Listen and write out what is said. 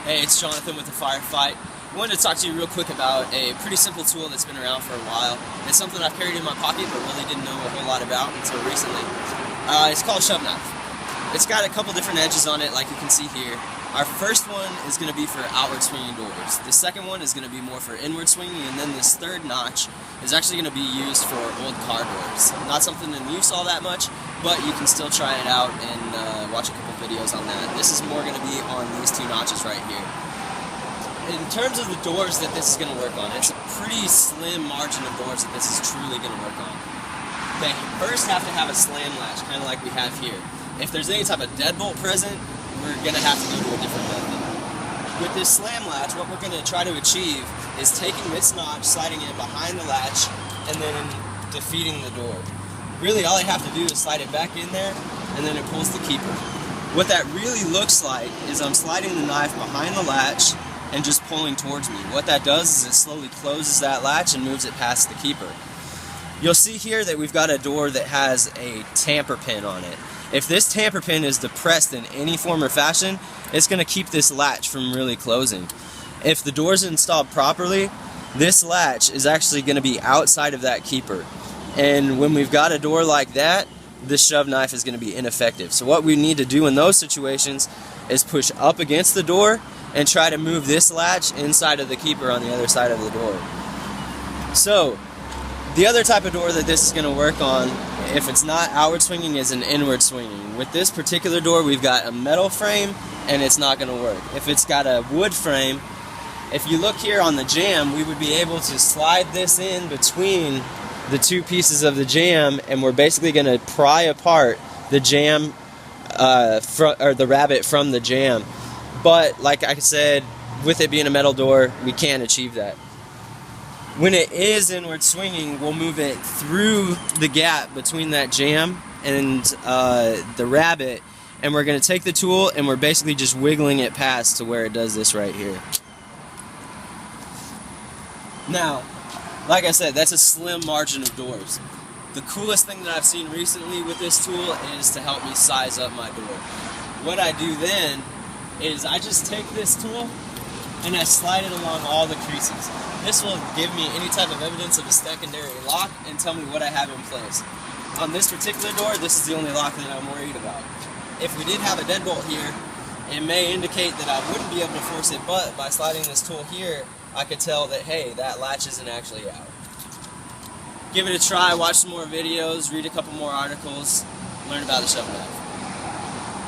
Hey, it's Jonathan with the Firefight. I wanted to talk to you real quick about a pretty simple tool that's been around for a while. It's something I've carried in my pocket but really didn't know a whole lot about until recently. It's called a shove knife. It's got a couple different edges on it like you can see here. Our first one is going to be for outward swinging doors. The second one is going to be more for inward swinging, and then this third notch is actually going to be used for old car doors. Not something in use all that much, but you can still try it out and watch a couple videos on that. This is more going to be on these two notches right here. In terms of the doors that this is going to work on, it's a pretty slim margin of doors that this is truly going to work on. They first have to have a slam latch, kind of like we have here. If there's any type of deadbolt present, we're going to have to go to a different method. With this slam latch, what we're going to try to achieve is taking this notch, sliding it behind the latch, and then defeating the door. Really, all I have to do is slide it back in there, and then it pulls the keeper. What that really looks like is I'm sliding the knife behind the latch and just pulling towards me. What that does is it slowly closes that latch and moves it past the keeper. You'll see here that we've got a door that has a tamper pin on it. If this tamper pin is depressed in any form or fashion, it's going to keep this latch from really closing. If the door is installed properly, this latch is actually going to be outside of that keeper. And when we've got a door like that, this shove knife is going to be ineffective. So what we need to do in those situations is push up against the door and try to move this latch inside of the keeper on the other side of the door. So the other type of door that this is going to work on, if it's not outward swinging, is an inward swinging. With this particular door, we've got a metal frame, and it's not going to work. If it's got a wood frame, if you look here on the jamb, we would be able to slide this in between the two pieces of the jamb, and we're basically going to pry apart the jamb, or the rabbet from the jamb. But like I said, with it being a metal door, we can't achieve that. When it is inward swinging, we'll move it through the gap between that jamb and the rabbet, and we're going to take the tool and we're basically just wiggling it past to where it does this right here. Now, like I said, that's a slim margin of doors. The coolest thing that I've seen recently with this tool is to help me size up my door. What I do then is I just take this tool and I slide it along all the creases. This will give me any type of evidence of a secondary lock and tell me what I have in place. On this particular door, this is the only lock that I'm worried about. If we did have a deadbolt here, it may indicate that I wouldn't be able to force it, but by sliding this tool here, I could tell that, hey, that latch isn't actually out. Give it a try, watch some more videos, read a couple more articles, learn about the shove knife.